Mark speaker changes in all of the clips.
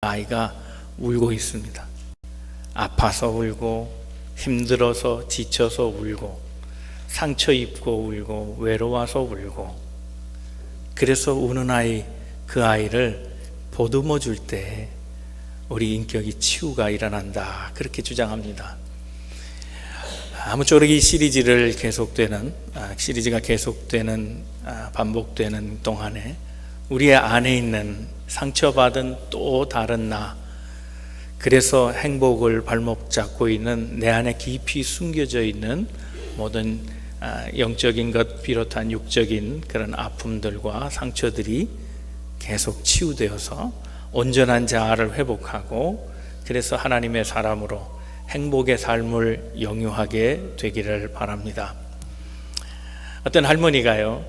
Speaker 1: 아이가 울고 있습니다. 아파서 울고, 힘들어서 지쳐서 울고, 상처 입고 울고, 외로워서 울고. 그래서 우는 아이, 그 아이를 보듬어 줄 때 우리 인격이 치유가 일어난다, 그렇게 주장합니다. 아무쪼록 이 시리즈가 계속되는 반복되는 동안에 우리의 안에 있는 상처받은 또 다른 나, 그래서 행복을 발목 잡고 있는 내 안에 깊이 숨겨져 있는 모든 영적인 것 비롯한 육적인 그런 아픔들과 상처들이 계속 치유되어서 온전한 자아를 회복하고, 그래서 하나님의 사람으로 행복의 삶을 영유하게 되기를 바랍니다. 어떤 할머니가요,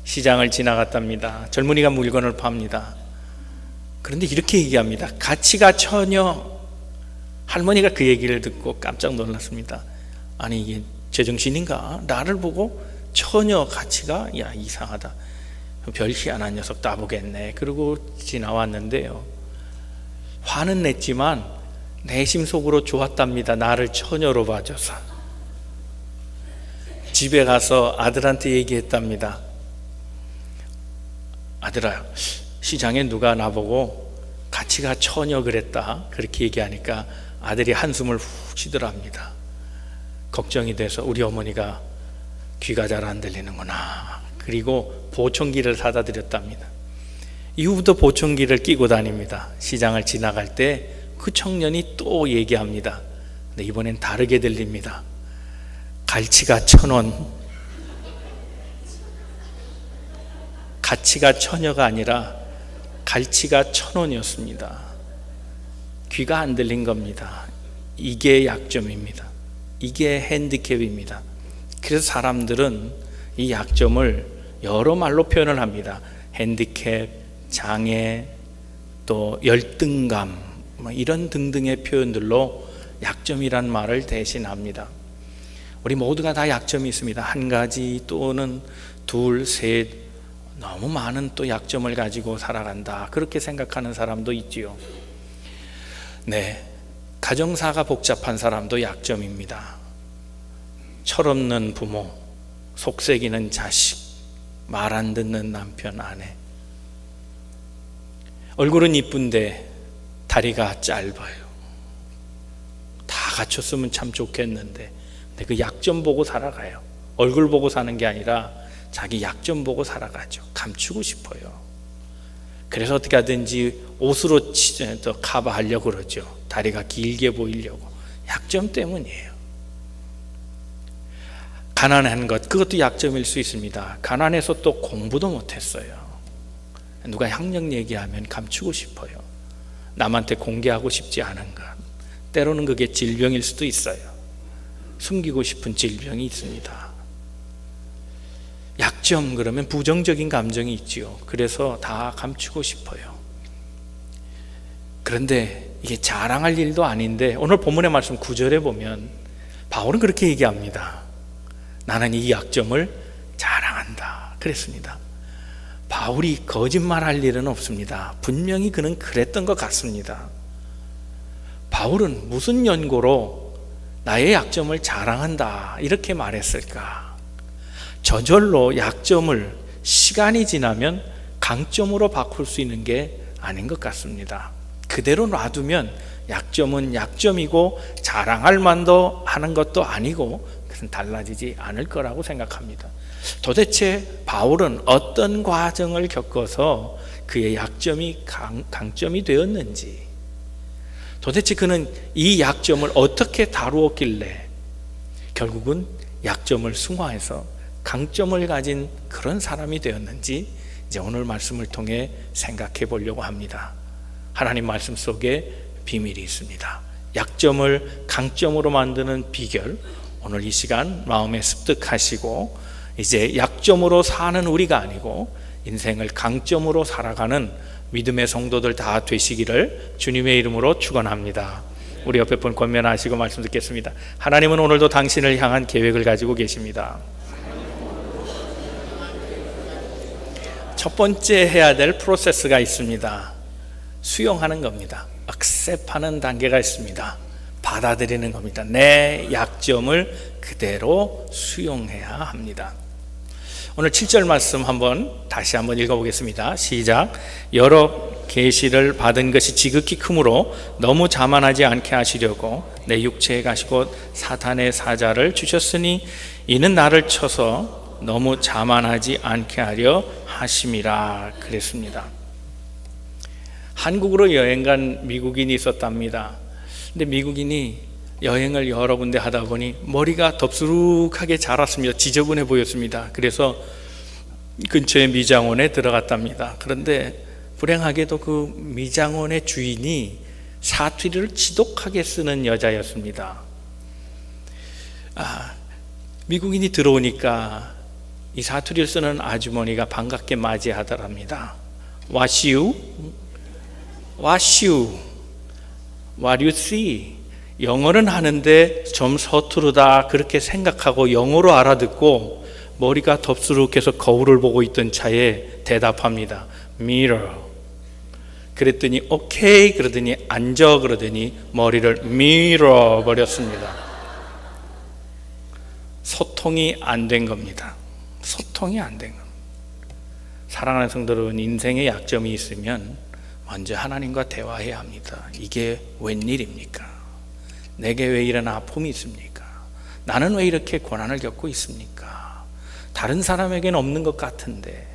Speaker 1: 시장을 지나갔답니다. 젊은이가 물건을 팝니다. 그런데 이렇게 얘기합니다. 가치가 천여. 할머니가 그 얘기를 듣고 깜짝 놀랐습니다. 아니, 이게 제정신인가? 나를 보고 천여 가치가? 야, 이상하다. 별 희한한 녀석 따보겠네. 그러고 지나왔는데요, 화는 냈지만 내심 속으로 좋았답니다. 나를 처녀로 봐줘서. 집에 가서 아들한테 얘기했답니다. 아들아, 시장에 누가 나보고 가치가 처녀 그랬다, 그렇게 얘기하니까 아들이 한숨을 훅 쉬더랍니다. 걱정이 돼서 우리 어머니가 귀가 잘 안 들리는구나. 그리고 보청기를 사다 드렸답니다. 이후부터 보청기를 끼고 다닙니다. 시장을 지나갈 때 그 청년이 또 얘기합니다. 근데 이번엔 다르게 들립니다. 갈치가 1,000원. 가치가 처녀가 아니라 갈치가 1,000원이었습니다. 귀가 안 들린 겁니다. 이게 약점입니다. 이게 핸디캡입니다. 그래서 사람들은 이 약점을 여러 말로 표현을 합니다. 핸디캡, 장애, 또 열등감, 이런 등등의 표현들로 약점이란 말을 대신합니다. 우리 모두가 다 약점이 있습니다. 한 가지 또는 둘, 셋, 너무 많은 또 약점을 가지고 살아간다, 그렇게 생각하는 사람도 있지요. 네, 가정사가 복잡한 사람도 약점입니다. 철없는 부모, 속삭이는 자식, 말 안 듣는 남편, 아내. 얼굴은 이쁜데 다리가 짧아요. 다 갖췄으면 참 좋겠는데, 근데 그 약점 보고 살아가요. 얼굴 보고 사는 게 아니라 자기 약점 보고 살아가죠. 감추고 싶어요. 그래서 어떻게 하든지 옷으로 더 커버하려고 그러죠. 다리가 길게 보이려고. 약점 때문이에요. 가난한 것, 그것도 약점일 수 있습니다. 가난해서 또 공부도 못했어요. 누가 학력 얘기하면 감추고 싶어요. 남한테 공개하고 싶지 않은 것. 때로는 그게 질병일 수도 있어요. 숨기고 싶은 질병이 있습니다. 약점, 그러면 부정적인 감정이 있지요. 그래서 다 감추고 싶어요. 그런데 이게 자랑할 일도 아닌데, 오늘 본문의 말씀 9절에 보면 바울은 그렇게 얘기합니다. 나는 이 약점을 자랑한다, 그랬습니다. 바울이 거짓말할 일은 없습니다. 분명히 그는 그랬던 것 같습니다. 바울은 무슨 연고로 나의 약점을 자랑한다, 이렇게 말했을까? 저절로 약점을 시간이 지나면 강점으로 바꿀 수 있는 게 아닌 것 같습니다. 그대로 놔두면 약점은 약점이고 자랑할 만도 하는 것도 아니고 그것은 달라지지 않을 거라고 생각합니다. 도대체 바울은 어떤 과정을 겪어서 그의 약점이 강점이 되었는지, 도대체 그는 이 약점을 어떻게 다루었길래 결국은 약점을 승화해서 강점을 가진 그런 사람이 되었는지, 이제 오늘 말씀을 통해 생각해 보려고 합니다. 하나님 말씀 속에 비밀이 있습니다. 약점을 강점으로 만드는 비결, 오늘 이 시간 마음에 습득하시고 이제 약점으로 사는 우리가 아니고 인생을 강점으로 살아가는 믿음의 성도들 다 되시기를 주님의 이름으로 축원합니다. 우리 옆에 분 권면하시고 말씀 듣겠습니다. 하나님은 오늘도 당신을 향한 계획을 가지고 계십니다. 첫 번째 해야 될 프로세스가 있습니다. 수용하는 겁니다. accept하는 단계가 있습니다. 받아들이는 겁니다. 내 약점을 그대로 수용해야 합니다. 오늘 7절 말씀 다시 한번 읽어보겠습니다. 시작. 여러 계시를 받은 것이 지극히 크므로 너무 자만하지 않게 하시려고 내 육체에 가시고 사탄의 사자를 주셨으니 이는 나를 쳐서 너무 자만하지 않게 하려 하심이라 그랬습니다. 한국으로 여행 간 미국인이 있었답니다. 근데 미국인이 여행을 여러 군데 하다 보니 머리가 덥수룩하게 자랐습니다. 지저분해 보였습니다. 그래서 근처에 미장원에 들어갔답니다. 그런데 불행하게도 그 미장원의 주인이 사투리를 지독하게 쓰는 여자였습니다. 미국인이 들어오니까 이 사투리를 쓰는 아주머니가 반갑게 맞이하더랍니다. What you? What you? What you see? 영어는 하는데 좀 서투르다 그렇게 생각하고 영어로 알아듣고 머리가 덥수룩해서 거울을 보고 있던 차에 대답합니다. Mirror. 그랬더니 오케이 그러더니 앉아 그러더니 머리를 밀어버렸습니다. 소통이 안 된 겁니다. 소통이 안 된 겁니다. 사랑하는 성도들은 인생에 약점이 있으면 먼저 하나님과 대화해야 합니다. 이게 웬일입니까? 내게 왜 이런 아픔이 있습니까? 나는 왜 이렇게 고난을 겪고 있습니까? 다른 사람에게는 없는 것 같은데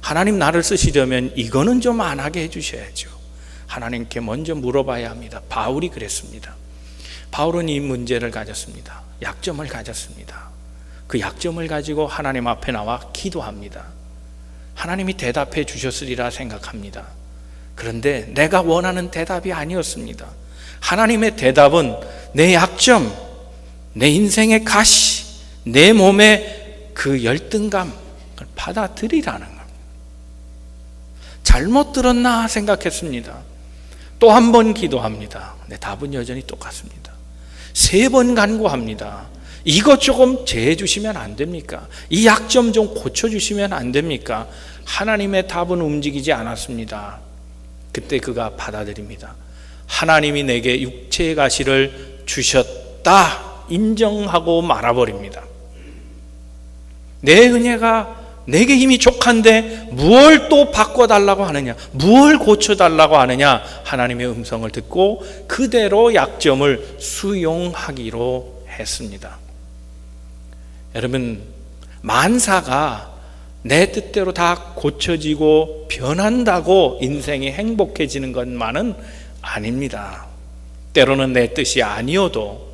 Speaker 1: 하나님 나를 쓰시려면 이거는 좀 안 하게 해주셔야죠. 하나님께 먼저 물어봐야 합니다. 바울이 그랬습니다. 바울은 이 문제를 가졌습니다. 약점을 가졌습니다. 그 약점을 가지고 하나님 앞에 나와 기도합니다. 하나님이 대답해 주셨으리라 생각합니다. 그런데 내가 원하는 대답이 아니었습니다. 하나님의 대답은 내 약점, 내 인생의 가시, 내 몸의 그 열등감을 받아들이라는 겁니다. 잘못 들었나 생각했습니다. 또 한 번 기도합니다. 내 답은 여전히 똑같습니다. 3번 간구합니다. 이것 조금 제해 주시면 안 됩니까? 이 약점 좀 고쳐주시면 안 됩니까? 하나님의 답은 움직이지 않았습니다. 그때 그가 받아들입니다. 하나님이 내게 육체의 가시를 주셨다 인정하고 말아버립니다. 내 은혜가 내게 힘이 족한데 무엇을 또 바꿔달라고 하느냐, 무엇을 고쳐달라고 하느냐, 하나님의 음성을 듣고 그대로 약점을 수용하기로 했습니다. 여러분, 만사가 내 뜻대로 다 고쳐지고 변한다고 인생이 행복해지는 것만은 아닙니다. 때로는 내 뜻이 아니어도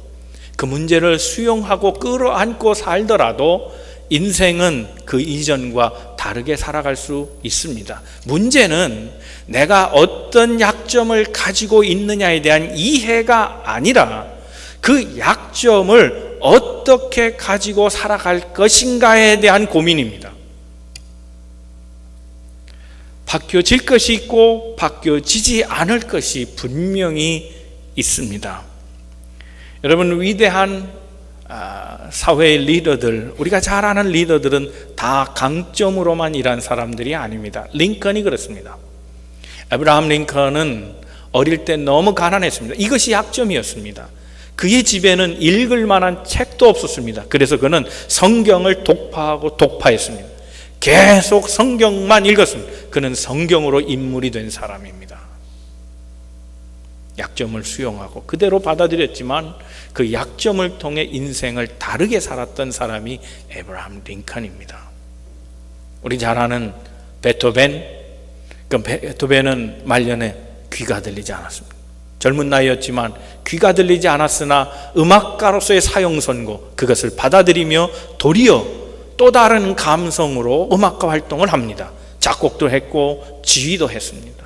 Speaker 1: 그 문제를 수용하고 끌어안고 살더라도 인생은 그 이전과 다르게 살아갈 수 있습니다. 문제는 내가 어떤 약점을 가지고 있느냐에 대한 이해가 아니라 그 약점을 어떻게 가지고 살아갈 것인가에 대한 고민입니다. 바뀌어질 것이 있고 바뀌어지지 않을 것이 분명히 있습니다. 여러분, 위대한 사회의 리더들, 우리가 잘 아는 리더들은 다 강점으로만 일한 사람들이 아닙니다. 링컨이 그렇습니다. 아브라함 링컨은 어릴 때 너무 가난했습니다. 이것이 약점이었습니다. 그의 집에는 읽을 만한 책도 없었습니다. 그래서 그는 성경을 독파하고 독파했습니다. 계속 성경만 읽었습니다. 그는 성경으로 인물이 된 사람입니다. 약점을 수용하고 그대로 받아들였지만 그 약점을 통해 인생을 다르게 살았던 사람이 에브라함 링컨입니다. 우리 잘 아는 베토벤, 그 베토벤은 말년에 귀가 들리지 않았습니다. 젊은 나이였지만 귀가 들리지 않았으나 음악가로서의 사형 선고, 그것을 받아들이며 도리어 또 다른 감성으로 음악가 활동을 합니다. 작곡도 했고 지휘도 했습니다.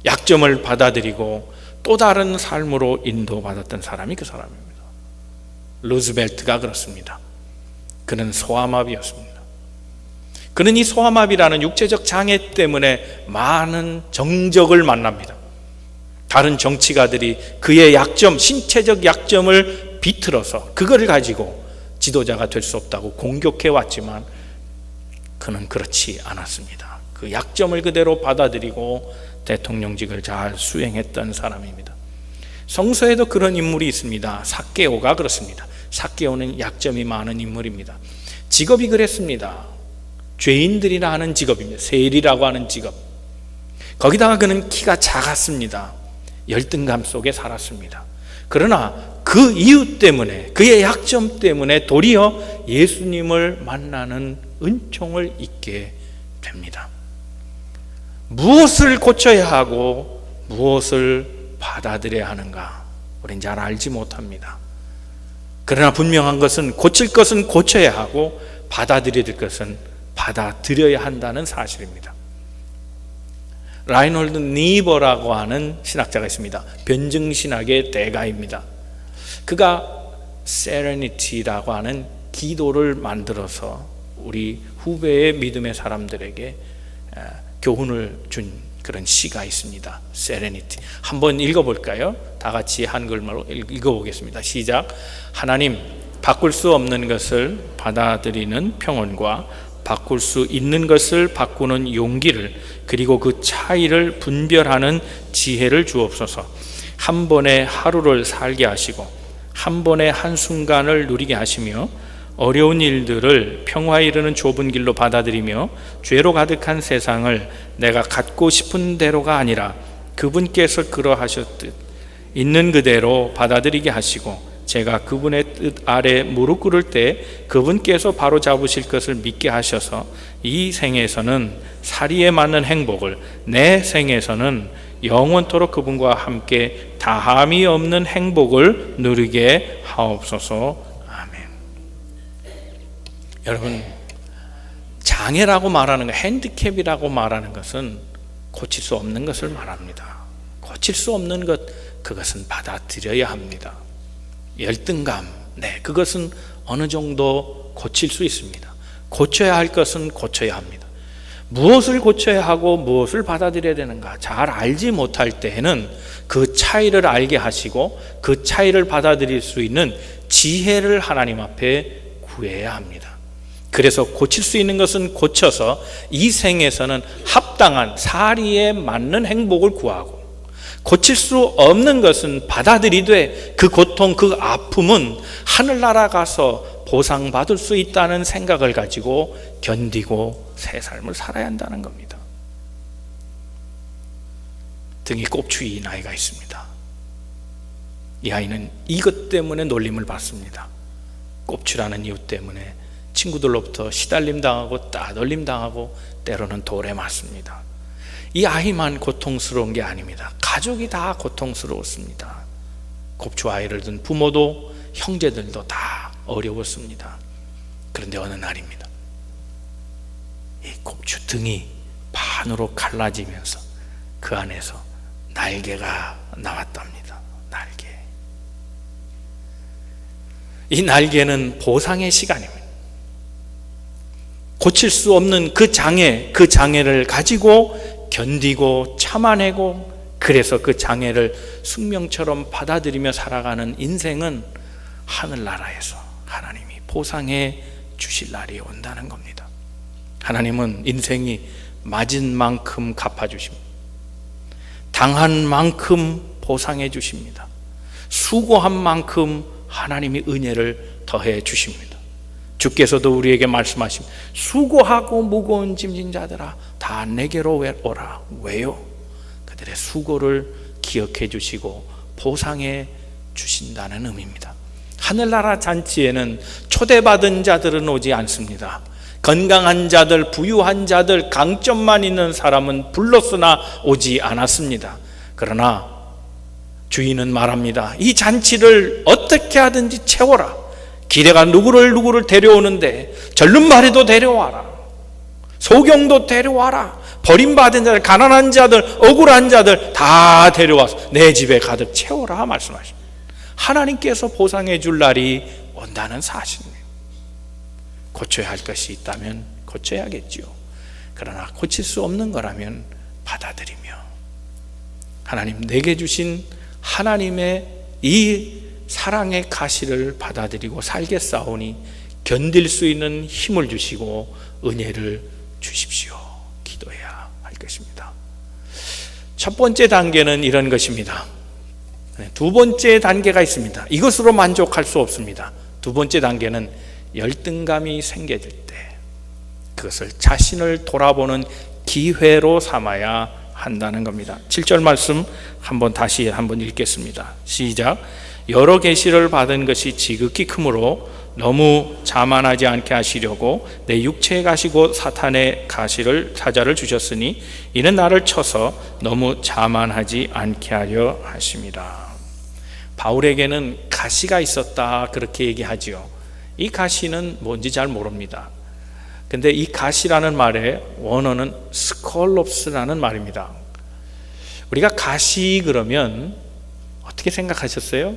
Speaker 1: 약점을 받아들이고 또 다른 삶으로 인도받았던 사람이 그 사람입니다. 루즈벨트가 그렇습니다. 그는 소아마비였습니다. 그는 이 소아마비라는 육체적 장애 때문에 많은 정적을 만납니다. 다른 정치가들이 그의 약점, 신체적 약점을 비틀어서 그걸 가지고 지도자가 될 수 없다고 공격해 왔지만 그는 그렇지 않았습니다. 그 약점을 그대로 받아들이고 대통령직을 잘 수행했던 사람입니다. 성서에도 그런 인물이 있습니다. 삭개오가 그렇습니다. 삭개오는 약점이 많은 인물입니다. 직업이 그랬습니다. 죄인들이라 하는 직업입니다. 세리라고 하는 직업. 거기다가 그는 키가 작았습니다. 열등감 속에 살았습니다. 그러나 그 이유 때문에, 그의 약점 때문에 도리어 예수님을 만나는 은총을 잊게 됩니다. 무엇을 고쳐야 하고 무엇을 받아들여야 하는가, 우린 잘 알지 못합니다. 그러나 분명한 것은 고칠 것은 고쳐야 하고 받아들여야 될 것은 받아들여야 한다는 사실입니다. 라인홀드 니버라고 하는 신학자가 있습니다. 변증신학의 대가입니다. 그가 세레니티라고 하는 기도를 만들어서 우리 후배의 믿음의 사람들에게 교훈을 준 그런 시가 있습니다. 세레니티. 한번 읽어볼까요? 다 같이 한글말로 읽어보겠습니다. 시작. 하나님, 바꿀 수 없는 것을 받아들이는 평온과 바꿀 수 있는 것을 바꾸는 용기를, 그리고 그 차이를 분별하는 지혜를 주옵소서. 한 번에 하루를 살게 하시고 한 번에 한순간을 누리게 하시며 어려운 일들을 평화에 이르는 좁은 길로 받아들이며 죄로 가득한 세상을 내가 갖고 싶은 대로가 아니라 그분께서 그러하셨듯 있는 그대로 받아들이게 하시고, 제가 그분의 뜻 아래 무릎 꿇을 때 그분께서 바로 잡으실 것을 믿게 하셔서 이 생에서는 사리에 맞는 행복을, 내 생에서는 영원토록 그분과 함께 다함이 없는 행복을 누리게 하옵소서. 여러분, 장애라고 말하는 것, 핸디캡이라고 말하는 것은 고칠 수 없는 것을 말합니다. 고칠 수 없는 것, 그것은 받아들여야 합니다. 열등감, 그것은 어느 정도 고칠 수 있습니다. 고쳐야 할 것은 고쳐야 합니다. 무엇을 고쳐야 하고 무엇을 받아들여야 되는가 잘 알지 못할 때에는 그 차이를 알게 하시고 그 차이를 받아들일 수 있는 지혜를 하나님 앞에 구해야 합니다. 그래서 고칠 수 있는 것은 고쳐서 이 생에서는 합당한 사리에 맞는 행복을 구하고, 고칠 수 없는 것은 받아들이되 그 고통, 그 아픔은 하늘나라 가서 보상받을 수 있다는 생각을 가지고 견디고 새 삶을 살아야 한다는 겁니다. 등에 꼽추인 아이가 있습니다. 이 아이는 이것 때문에 놀림을 받습니다. 꼽추라는 이유 때문에 친구들로부터 시달림 당하고 따돌림 당하고 때로는 돌에 맞습니다. 이 아이만 고통스러운 게 아닙니다. 가족이 다 고통스러웠습니다. 꼽추 아이를 둔 부모도 형제들도 다 어려웠습니다. 그런데 어느 날입니다. 이 꼽추 등이 반으로 갈라지면서 그 안에서 날개가 나왔답니다. 날개. 이 날개는 보상의 시간입니다. 고칠 수 없는 그 장애를 가지고 견디고 참아내고, 그래서 그 장애를 숙명처럼 받아들이며 살아가는 인생은 하늘나라에서 하나님이 보상해 주실 날이 온다는 겁니다. 하나님은 인생이 맞은 만큼 갚아주십니다. 당한 만큼 보상해 주십니다. 수고한 만큼 하나님이 은혜를 더해 주십니다. 주께서도 우리에게 말씀하십니다. 수고하고 무거운 짐진 자들아 다 내게로 오라. 왜요? 그들의 수고를 기억해 주시고 보상해 주신다는 의미입니다. 하늘나라 잔치에는 초대받은 자들은 오지 않습니다. 건강한 자들, 부유한 자들, 강점만 있는 사람은 불렀으나 오지 않았습니다. 그러나 주인은 말합니다. 이 잔치를 어떻게 하든지 채워라. 기레가 누구를 데려오는데 절름발이도 데려와라. 소경도 데려와라. 버림받은 자들, 가난한 자들, 억울한 자들 다 데려와서 내 집에 가득 채워라 말씀하십니다. 하나님께서 보상해 줄 날이 온다는 사실입니다. 고쳐야 할 것이 있다면 고쳐야겠지요. 그러나 고칠 수 없는 거라면 받아들이며 하나님 내게 주신 하나님의 이 사랑의 가시를 받아들이고 살겠사오니 견딜 수 있는 힘을 주시고 은혜를 주십시오. 기도해야 첫 번째 단계는 이런 것입니다. 두 번째 단계가 있습니다. 이것으로 만족할 수 없습니다. 두 번째 단계는 열등감이 생겨질 때 그것을 자신을 돌아보는 기회로 삼아야 한다는 겁니다. 7절 말씀 다시 한번 읽겠습니다. 시작. 여러 계시를 받은 것이 지극히 크므로 너무 자만하지 않게 하시려고 내 육체에 가시고 사탄의 사자를 주셨으니 이는 나를 쳐서 너무 자만하지 않게 하려 하심이라. 바울에게는 가시가 있었다 그렇게 얘기하지요. 이 가시는 뭔지 잘 모릅니다. 근데 이 가시라는 말의 원어는 스콜롭스라는 말입니다. 우리가 가시 그러면 어떻게 생각하셨어요?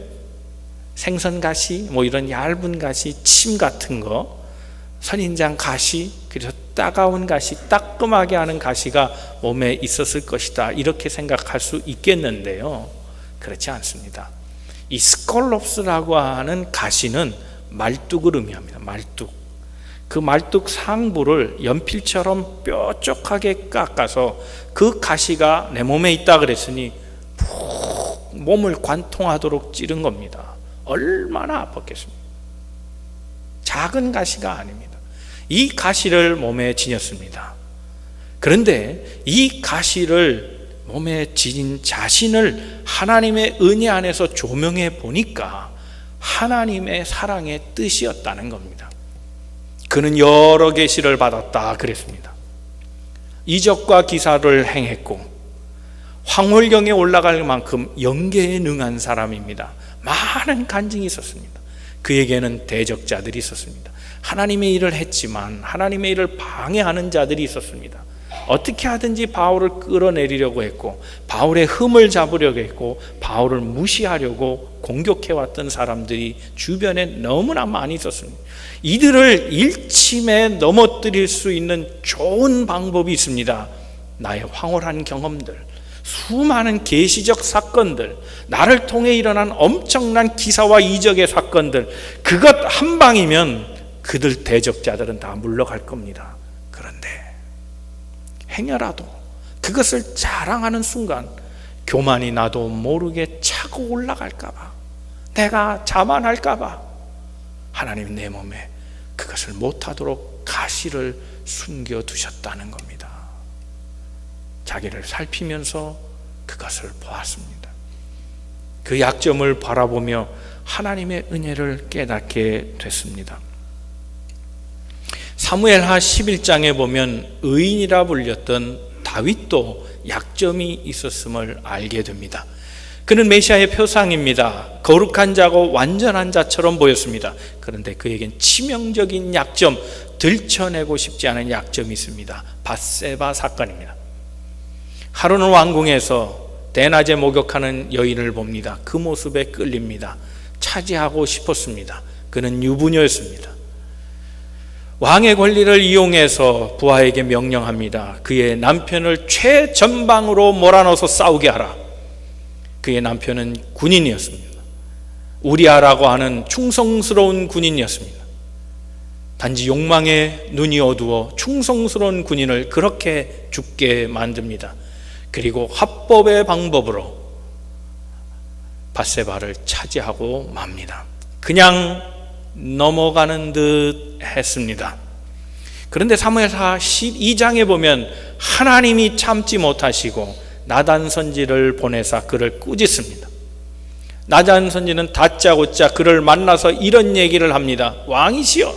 Speaker 1: 생선 가시, 이런 얇은 가시, 침 같은 거, 선인장 가시, 그래서 따가운 가시, 따끔하게 하는 가시가 몸에 있었을 것이다 이렇게 생각할 수 있겠는데요, 그렇지 않습니다. 이 스콜롭스라고 하는 가시는 말뚝을 의미합니다. 말뚝. 그 말뚝 상부를 연필처럼 뾰족하게 깎아서 그 가시가 내 몸에 있다 그랬으니 푹 몸을 관통하도록 찌른 겁니다. 얼마나 아팠겠습니까? 작은 가시가 아닙니다. 이 가시를 몸에 지녔습니다. 그런데 이 가시를 몸에 지닌 자신을 하나님의 은혜 안에서 조명해 보니까 하나님의 사랑의 뜻이었다는 겁니다. 그는 여러 계시를 받았다 그랬습니다. 이적과 기사를 행했고 황홀경에 올라갈 만큼 영계에 능한 사람입니다. 많은 간증이 있었습니다. 그에게는 대적자들이 있었습니다. 하나님의 일을 했지만 하나님의 일을 방해하는 자들이 있었습니다. 어떻게 하든지 바울을 끌어내리려고 했고 바울의 흠을 잡으려고 했고 바울을 무시하려고 공격해왔던 사람들이 주변에 너무나 많이 있었습니다. 이들을 일침에 넘어뜨릴 수 있는 좋은 방법이 있습니다. 나의 황홀한 경험들, 수많은 계시적 사건들, 나를 통해 일어난 엄청난 기사와 이적의 사건들, 그것 한 방이면 그들 대적자들은 다 물러갈 겁니다. 그런데 행여라도 그것을 자랑하는 순간 교만이 나도 모르게 차고 올라갈까봐, 내가 자만할까봐 하나님 내 몸에 그것을 못하도록 가시를 숨겨두셨다는 겁니다. 자기를 살피면서 그것을 보았습니다. 그 약점을 바라보며 하나님의 은혜를 깨닫게 됐습니다. 사무엘하 11장에 보면 의인이라 불렸던 다윗도 약점이 있었음을 알게 됩니다. 그는 메시아의 표상입니다. 거룩한 자고 완전한 자처럼 보였습니다. 그런데 그에겐 치명적인 약점, 들춰내고 싶지 않은 약점이 있습니다. 밧세바 사건입니다. 하루는 왕궁에서 대낮에 목욕하는 여인을 봅니다. 그 모습에 끌립니다. 차지하고 싶었습니다. 그는 유부녀였습니다. 왕의 권리를 이용해서 부하에게 명령합니다. 그의 남편을 최전방으로 몰아넣어서 싸우게 하라. 그의 남편은 군인이었습니다. 우리아라고 하는 충성스러운 군인이었습니다. 단지 욕망에 눈이 어두워 충성스러운 군인을 그렇게 죽게 만듭니다. 그리고 합법의 방법으로 밧세바를 차지하고 맙니다. 그냥 넘어가는 듯 했습니다. 그런데 사무엘하 12장에 보면 하나님이 참지 못하시고 나단 선지를 보내사 그를 꾸짖습니다. 나단 선지는 다짜고짜 그를 만나서 이런 얘기를 합니다. 왕이시여,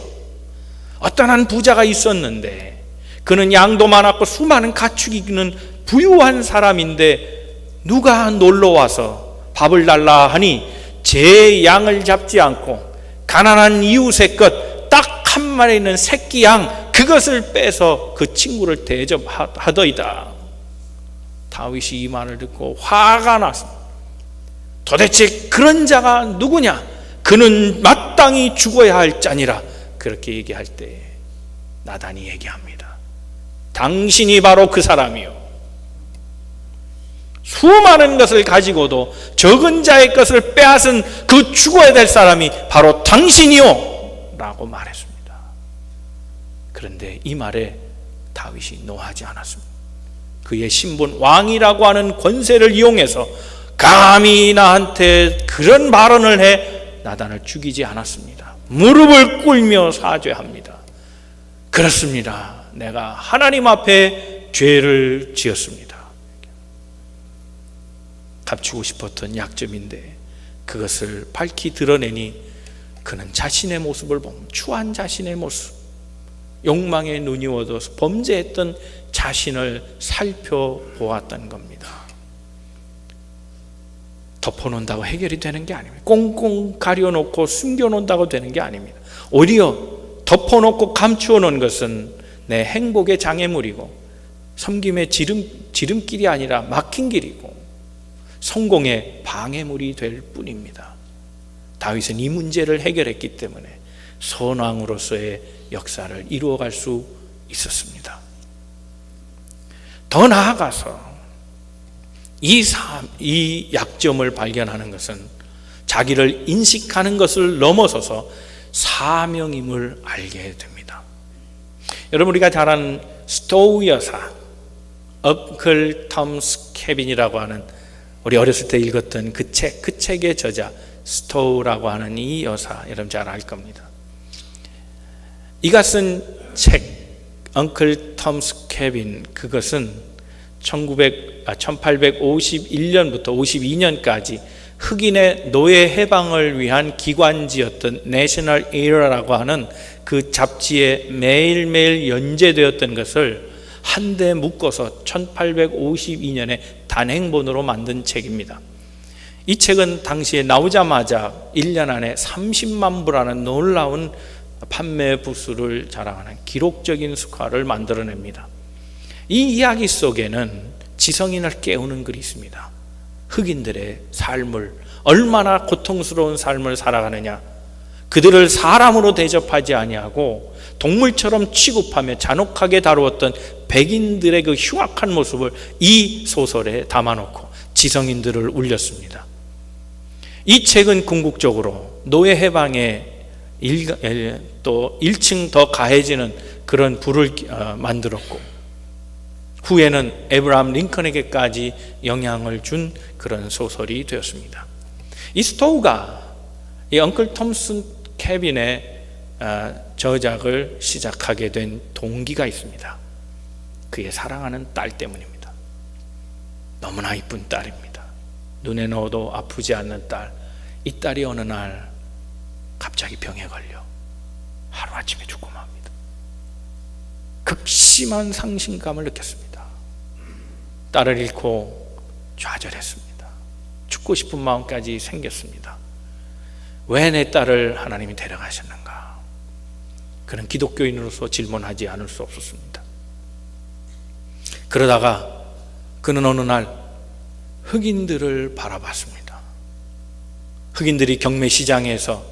Speaker 1: 어떤 한 부자가 있었는데 그는 양도 많았고 수많은 가축이 있는 부유한 사람인데 누가 놀러와서 밥을 달라 하니 제 양을 잡지 않고 가난한 이웃의 것 딱 한 마리 있는 새끼 양 그것을 빼서 그 친구를 대접하더이다. 다윗이 이 말을 듣고 화가 났습니다. 도대체 그런 자가 누구냐? 그는 마땅히 죽어야 할 자니라. 그렇게 얘기할 때 나단이 얘기합니다. 당신이 바로 그 사람이요, 수많은 것을 가지고도 적은 자의 것을 빼앗은 그 죽어야 될 사람이 바로 당신이요 라고 말했습니다. 그런데 이 말에 다윗이 노하지 않았습니다. 그의 신분, 왕이라고 하는 권세를 이용해서 감히 나한테 그런 발언을 해 나단을 죽이지 않았습니다. 무릎을 꿇며 사죄합니다. 그렇습니다. 내가 하나님 앞에 죄를 지었습니다. 감추고 싶었던 약점인데 그것을 밝히 드러내니 그는 자신의 모습을 보면 추한 자신의 모습, 욕망에 눈이 어두워서 범죄했던 자신을 살펴보았던 겁니다. 덮어놓는다고 해결이 되는 게 아닙니다. 꽁꽁 가려놓고 숨겨놓는다고 되는 게 아닙니다. 오히려 덮어놓고 감추어 놓은 것은 내 행복의 장애물이고 섬김의 지름길이 아니라 막힌 길이고 성공의 방해물이 될 뿐입니다. 다윗은 이 문제를 해결했기 때문에 선왕으로서의 역사를 이루어갈 수 있었습니다. 더 나아가서 이 약점을 발견하는 것은 자기를 인식하는 것을 넘어서서 사명임을 알게 됩니다. 여러분, 우리가 잘 아는 스토우 여사, 엉클 톰스 케빈이라고 하는, 우리 어렸을 때 읽었던 그 책의 저자 스토우라고 하는 이 여사, 여러분 잘 알 겁니다. 이가 쓴 책 엉클 톰스 케빈, 그것은 1851년부터 52년까지 흑인의 노예 해방을 위한 기관지였던 내셔널 에러라고 하는 그 잡지에 매일매일 연재되었던 것을 한데 묶어서 1852년에 단행본으로 만든 책입니다. 이 책은 당시에 나오자마자 1년 안에 30만 부라는 놀라운 판매 부수를 자랑하는 기록적인 수화를 만들어냅니다. 이 이야기 속에는 지성인을 깨우는 글이 있습니다. 흑인들의 삶을, 얼마나 고통스러운 삶을 살아가느냐, 그들을 사람으로 대접하지 아니하고 동물처럼 취급하며 잔혹하게 다루었던 백인들의 그 흉악한 모습을 이 소설에 담아놓고 지성인들을 울렸습니다. 이 책은 궁극적으로 노예 해방에 또 1층 더 가해지는 그런 불을 만들었고, 후에는 에브라함 링컨에게까지 영향을 준 그런 소설이 되었습니다. 이 스토우가 이 엉클 톰슨 케빈의 저작을 시작하게 된 동기가 있습니다. 그의 사랑하는 딸 때문입니다. 너무나 이쁜 딸입니다. 눈에 넣어도 아프지 않는 딸. 이 딸이 어느 날 갑자기 병에 걸려 하루아침에 죽고 맙니다. 극심한 상심감을 느꼈습니다. 딸을 잃고 좌절했습니다. 죽고 싶은 마음까지 생겼습니다. 왜 내 딸을 하나님이 데려가셨는가? 그는 기독교인으로서 질문하지 않을 수 없었습니다. 그러다가 그는 어느 날 흑인들을 바라봤습니다. 흑인들이 경매시장에서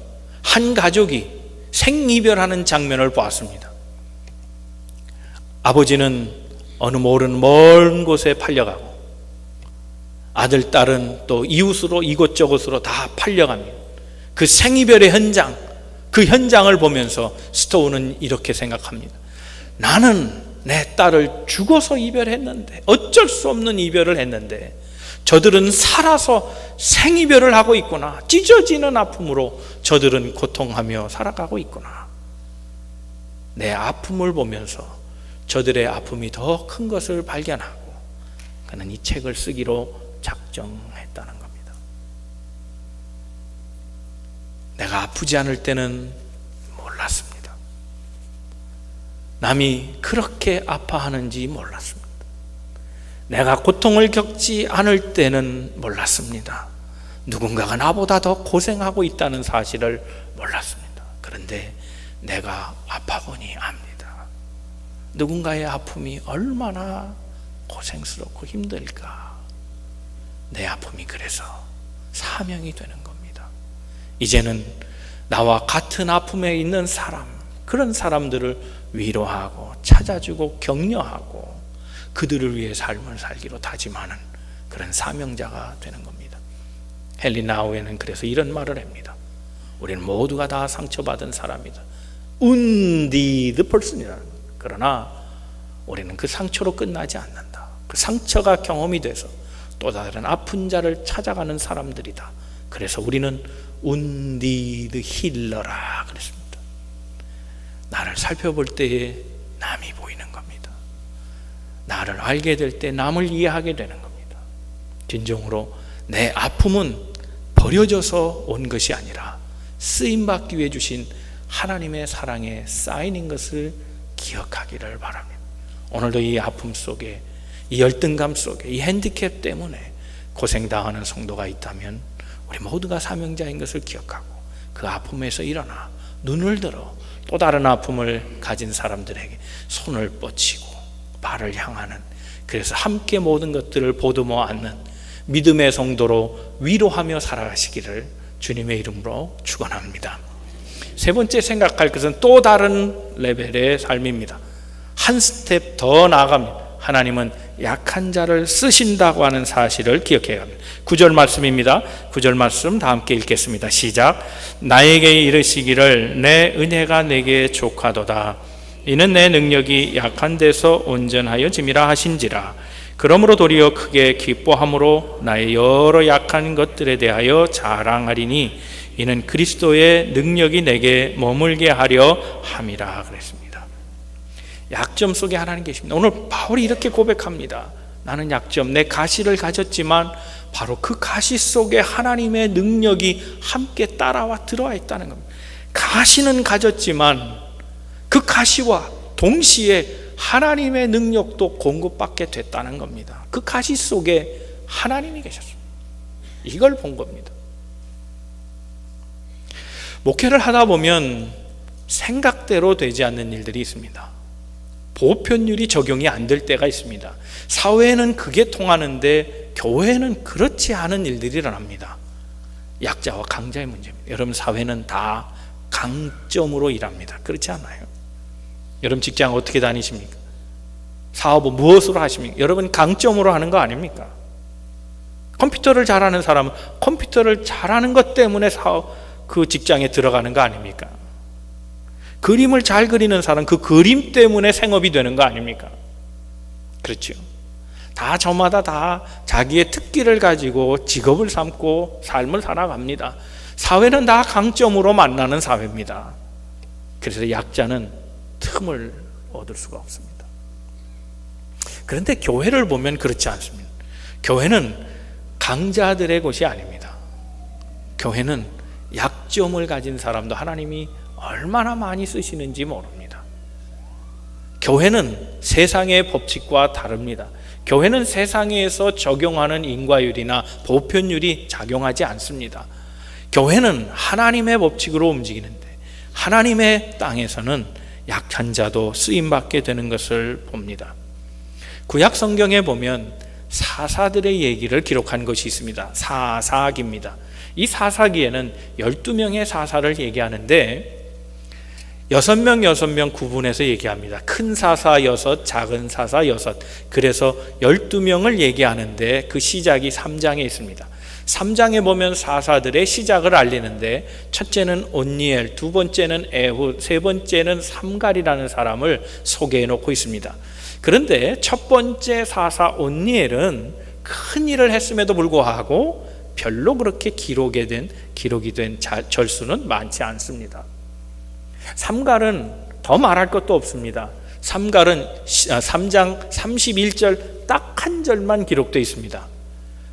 Speaker 1: 한 가족이 생이별하는 장면을 보았습니다. 아버지는 어느 모르는 먼 곳에 팔려가고 아들, 딸은 또 이웃으로 이곳저곳으로 다 팔려갑니다. 그 생이별의 현장, 그 현장을 보면서 스토우는 이렇게 생각합니다. 나는 내 딸을 죽어서 이별했는데, 어쩔 수 없는 이별을 했는데 저들은 살아서 생이별을 하고 있구나. 찢어지는 아픔으로 저들은 고통하며 살아가고 있구나. 내 아픔을 보면서 저들의 아픔이 더 큰 것을 발견하고 그는 이 책을 쓰기로 작정했다는 겁니다. 내가 아프지 않을 때는 몰랐습니다. 남이 그렇게 아파하는지 몰랐습니다. 내가 고통을 겪지 않을 때는 몰랐습니다. 누군가가 나보다 더 고생하고 있다는 사실을 몰랐습니다. 그런데 내가 아파보니 압니다. 누군가의 아픔이 얼마나 고생스럽고 힘들까. 내 아픔이 그래서 사명이 되는 겁니다. 이제는 나와 같은 아픔에 있는 사람, 그런 사람들을 위로하고 찾아주고 격려하고 그들을 위해 삶을 살기로 다짐하는 그런 사명자가 되는 겁니다. 헨리 나우에는 그래서 이런 말을 합니다. 우리는 모두가 다 상처받은 사람이다. wounded person이라는 것. 그러나 우리는 그 상처로 끝나지 않는다. 그 상처가 경험이 돼서 또 다른 아픈 자를 찾아가는 사람들이다. 그래서 우리는 운디드 힐러라 그랬습니다. 나를 살펴볼 때에 남이 보이는 겁니다. 나를 알게 될 때 남을 이해하게 되는 겁니다. 진정으로 내 아픔은 버려져서 온 것이 아니라 쓰임받기 위해 주신 하나님의 사랑의 사인인 것을 기억하기를 바랍니다. 오늘도 이 아픔 속에, 이 열등감 속에, 이 핸디캡 때문에 고생당하는 성도가 있다면 우리 모두가 사명자인 것을 기억하고 그 아픔에서 일어나 눈을 들어 또 다른 아픔을 가진 사람들에게 손을 뻗치고 발을 향하는, 그래서 함께 모든 것들을 보듬어 안는 믿음의 성도로 위로하며 살아가시기를 주님의 이름으로 축원합니다. 세 번째 생각할 것은 또 다른 레벨의 삶입니다. 한 스텝 더 나아갑니다. 하나님은 약한 자를 쓰신다고 하는 사실을 기억해야 합니다. 9절 말씀입니다. 9절 말씀 다 함께 읽겠습니다. 시작. 나에게 이르시기를 내 은혜가 내게 족하도다. 이는 내 능력이 약한 데서 온전하여 짐이라 하신지라. 그러므로 도리어 크게 기뻐함으로 나의 여러 약한 것들에 대하여 자랑하리니 이는 그리스도의 능력이 내게 머물게 하려 함이라 그랬습니다. 약점 속에 하나님 계십니다. 오늘 바울이 이렇게 고백합니다. 나는 약점, 내 가시를 가졌지만 바로 그 가시 속에 하나님의 능력이 함께 따라와 들어와 있다는 겁니다. 가시는 가졌지만 그 가시와 동시에 하나님의 능력도 공급받게 됐다는 겁니다. 그 가시 속에 하나님이 계셨습니다. 이걸 본 겁니다. 목회를 하다 보면 생각대로 되지 않는 일들이 있습니다. 보편율이 적용이 안 될 때가 있습니다. 사회에는 그게 통하는데 교회는 그렇지 않은 일들이 일어납니다. 약자와 강자의 문제입니다. 여러분, 사회는 다 강점으로 일합니다. 그렇지 않아요? 여러분 직장 어떻게 다니십니까? 사업은 무엇으로 하십니까? 여러분 강점으로 하는 거 아닙니까? 컴퓨터를 잘하는 사람은 컴퓨터를 잘하는 것 때문에 그 직장에 들어가는 거 아닙니까? 그림을 잘 그리는 사람, 그 그림 때문에 생업이 되는 거 아닙니까? 그렇죠. 다 저마다 다 자기의 특기를 가지고 직업을 삼고 삶을 살아갑니다. 사회는 다 강점으로 만나는 사회입니다. 그래서 약자는 틈을 얻을 수가 없습니다. 그런데 교회를 보면 그렇지 않습니다. 교회는 강자들의 곳이 아닙니다. 교회는 약점을 가진 사람도 하나님이 얼마나 많이 쓰시는지 모릅니다. 교회는 세상의 법칙과 다릅니다. 교회는 세상에서 적용하는 인과율이나 보편율이 작용하지 않습니다. 교회는 하나님의 법칙으로 움직이는데 하나님의 땅에서는 약한 자도 쓰임받게 되는 것을 봅니다. 구약 성경에 보면 사사들의 얘기를 기록한 것이 있습니다. 사사기입니다. 이 사사기에는 12명의 사사를 얘기하는데 6명 구분해서 얘기합니다. 큰 사사 6, 작은 사사 6. 그래서 12명을 얘기하는데 그 시작이 3장에 있습니다. 3장에 보면 사사들의 시작을 알리는데 첫째는 온니엘, 두 번째는 에훗, 세 번째는 삼갈이라는 사람을 소개해 놓고 있습니다. 그런데 첫 번째 사사 온니엘은 큰 일을 했음에도 불구하고 별로 그렇게 기록이 된 절수는 많지 않습니다. 삼갈은 더 말할 것도 없습니다. 삼갈은 3장 31절 딱 한 절만 기록되어 있습니다.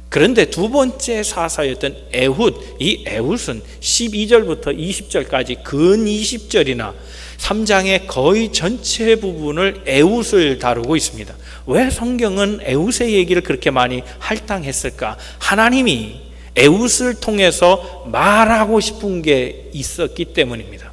Speaker 1: 그런데 두 번째 사사였던 에훗, 이 에훗은 12절부터 20절까지 근 20절이나 3장의 거의 전체 부분을 에훗을 다루고 있습니다. 왜 성경은 에훗의 얘기를 그렇게 많이 할당했을까? 하나님이 에훗을 통해서 말하고 싶은 게 있었기 때문입니다.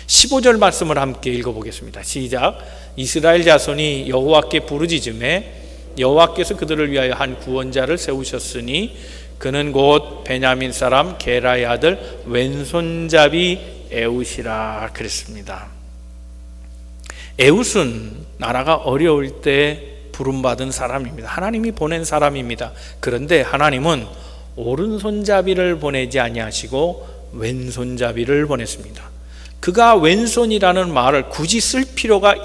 Speaker 1: 15절 말씀을 함께 읽어보겠습니다. 시작. 이스라엘 자손이 여호와께 부르짖음에 여호와께서 그들을 위하여 한 구원자를 세우셨으니 그는 곧 베냐민 사람 게라의 아들 왼손잡이 에훗이라 그랬습니다. 에훗은 나라가 어려울 때 부름받은 사람입니다. 하나님이 보낸 사람입니다. 그런데 하나님은 오른손잡이를 보내지 아니하시고 왼손잡이를 보냈습니다. 그가 왼손이라는 말을 굳이 쓸 필요가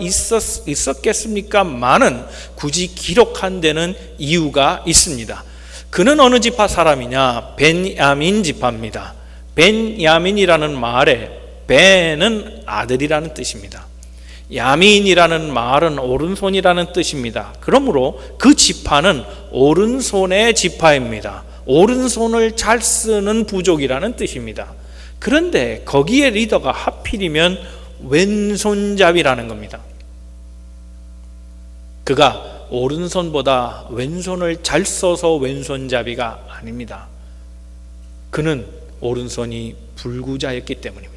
Speaker 1: 있었겠습니까?만은 굳이 기록한 데는 이유가 있습니다. 그는 어느 지파 사람이냐? 벤야민 지파입니다. 벤야민이라는 말에 벤은 아들이라는 뜻입니다. 야민이라는 말은 오른손이라는 뜻입니다. 그러므로 그 지파는 오른손의 지파입니다. 오른손을 잘 쓰는 부족이라는 뜻입니다. 그런데 거기에 리더가 하필이면 왼손잡이라는 겁니다. 그가 오른손보다 왼손을 잘 써서 왼손잡이가 아닙니다. 그는 오른손이 불구자였기 때문입니다.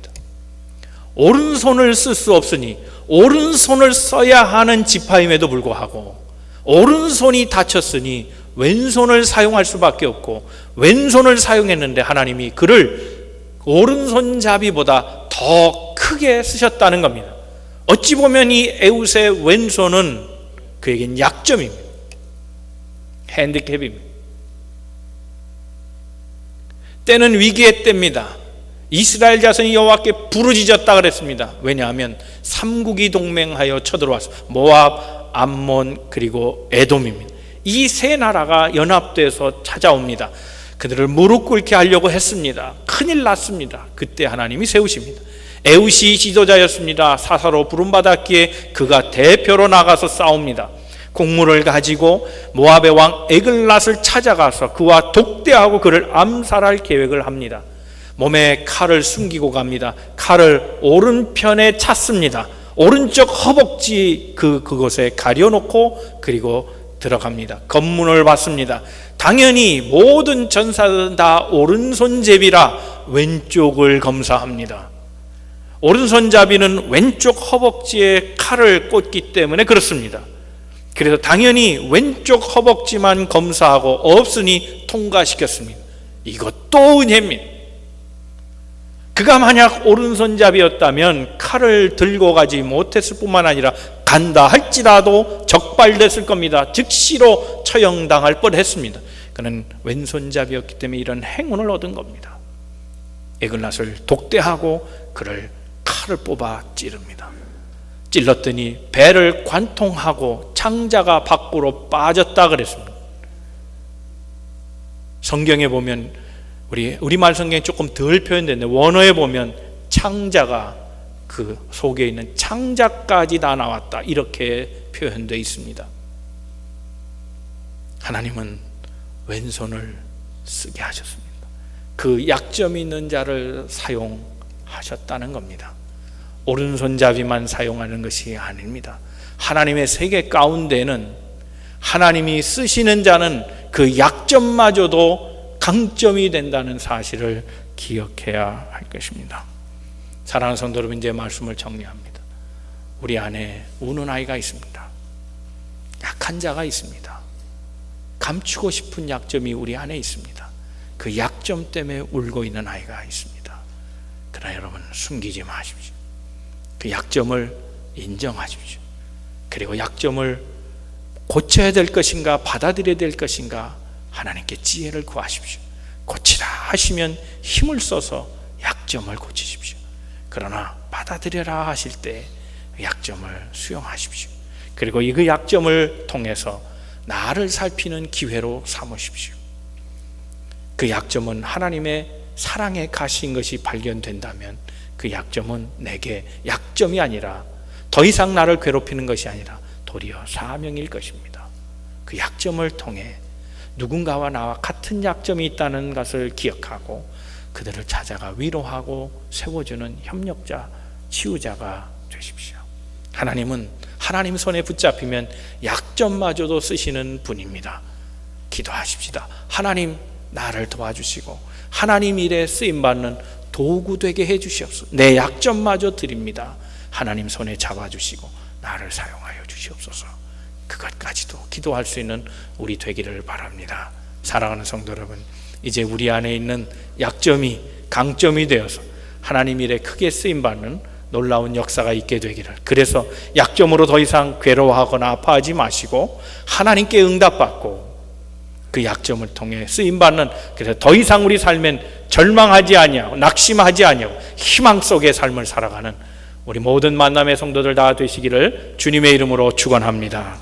Speaker 1: 오른손을 쓸 수 없으니 오른손을 써야 하는 지파임에도 불구하고 오른손이 다쳤으니 왼손을 사용할 수밖에 없고 왼손을 사용했는데 하나님이 그를 오른손잡이보다 더 크게 쓰셨다는 겁니다. 어찌 보면 이 에웃의 왼손은 그에겐 약점입니다. 핸디캡입니다. 때는 위기의 때입니다. 이스라엘 자손이 여호와께 부르짖었다 그랬습니다. 왜냐하면 삼국이 동맹하여 쳐들어와서 모압, 암몬 그리고 에돔입니다. 이 세 나라가 연합돼서 찾아옵니다. 그들을 무릎 꿇게 하려고 했습니다. 큰일 났습니다. 그때 하나님이 세우십니다. 에웃이 지도자였습니다. 사사로 부름받았기에 그가 대표로 나가서 싸웁니다. 곡물을 가지고 모압의 왕 에글랏을 찾아가서 그와 독대하고 그를 암살할 계획을 합니다. 몸에 칼을 숨기고 갑니다. 칼을 오른편에 찼습니다. 오른쪽 허벅지 그곳에 가려놓고 그리고 들어갑니다. 검문을 받습니다. 당연히 모든 전사들은 다 오른손잡이라 왼쪽을 검사합니다. 오른손잡이는 왼쪽 허벅지에 칼을 꽂기 때문에 그렇습니다. 그래서 당연히 왼쪽 허벅지만 검사하고 없으니 통과시켰습니다. 이것도 은혜입니다. 그가 만약 오른손잡이였다면 칼을 들고 가지 못했을 뿐만 아니라 간다 할지라도 적발됐을 겁니다. 즉시로 처형당할 뻔했습니다. 그는 왼손잡이였기 때문에 이런 행운을 얻은 겁니다. 에글랏을 독대하고 그를 칼을 뽑아 찌릅니다. 찔렀더니 배를 관통하고 창자가 밖으로 빠졌다 그랬습니다. 성경에 보면 우리말 성경에 조금 덜 표현됐는데 원어에 보면 창자가 그 속에 있는 창자까지 다 나왔다 이렇게 표현되어 있습니다. 하나님은 왼손을 쓰게 하셨습니다. 그 약점이 있는 자를 사용하셨다는 겁니다. 오른손잡이만 사용하는 것이 아닙니다. 하나님의 세계 가운데는 하나님이 쓰시는 자는 그 약점마저도 강점이 된다는 사실을 기억해야 할 것입니다. 사랑하는 성도 여러분, 이제 말씀을 정리합니다. 우리 안에 우는 아이가 있습니다. 약한 자가 있습니다. 감추고 싶은 약점이 우리 안에 있습니다. 그 약점 때문에 울고 있는 아이가 있습니다. 그러나 여러분, 숨기지 마십시오. 그 약점을 인정하십시오. 그리고 약점을 고쳐야 될 것인가 받아들여야 될 것인가 하나님께 지혜를 구하십시오. 고치라 하시면 힘을 써서 약점을 고치십시오. 그러나 받아들여라 하실 때 약점을 수용하십시오. 그리고 이 그 약점을 통해서 나를 살피는 기회로 삼으십시오. 그 약점은 하나님의 사랑의 가시인 것이 발견된다면 그 약점은 내게 약점이 아니라 더 이상 나를 괴롭히는 것이 아니라 도리어 사명일 것입니다. 그 약점을 통해 누군가와 나와 같은 약점이 있다는 것을 기억하고 그들을 찾아가 위로하고 세워주는 협력자, 치유자가 되십시오. 하나님은 하나님 손에 붙잡히면 약점마저도 쓰시는 분입니다. 기도하십시다. 하나님, 나를 도와주시고 하나님 일에 쓰임받는 도구 되게 해주시옵소서. 내 약점마저 드립니다. 하나님 손에 잡아주시고 나를 사용하여 주시옵소서. 그것까지도 기도할 수 있는 우리 되기를 바랍니다. 사랑하는 성도 여러분, 이제 우리 안에 있는 약점이 강점이 되어서 하나님 일에 크게 쓰임받는 놀라운 역사가 있게 되기를, 그래서 약점으로 더 이상 괴로워하거나 아파하지 마시고 하나님께 응답받고 그 약점을 통해 쓰임받는, 그래서 더 이상 우리 삶엔 절망하지 아니하고 낙심하지 아니하고 희망 속의 삶을 살아가는 우리 모든 만남의 성도들 다 되시기를 주님의 이름으로 축원합니다.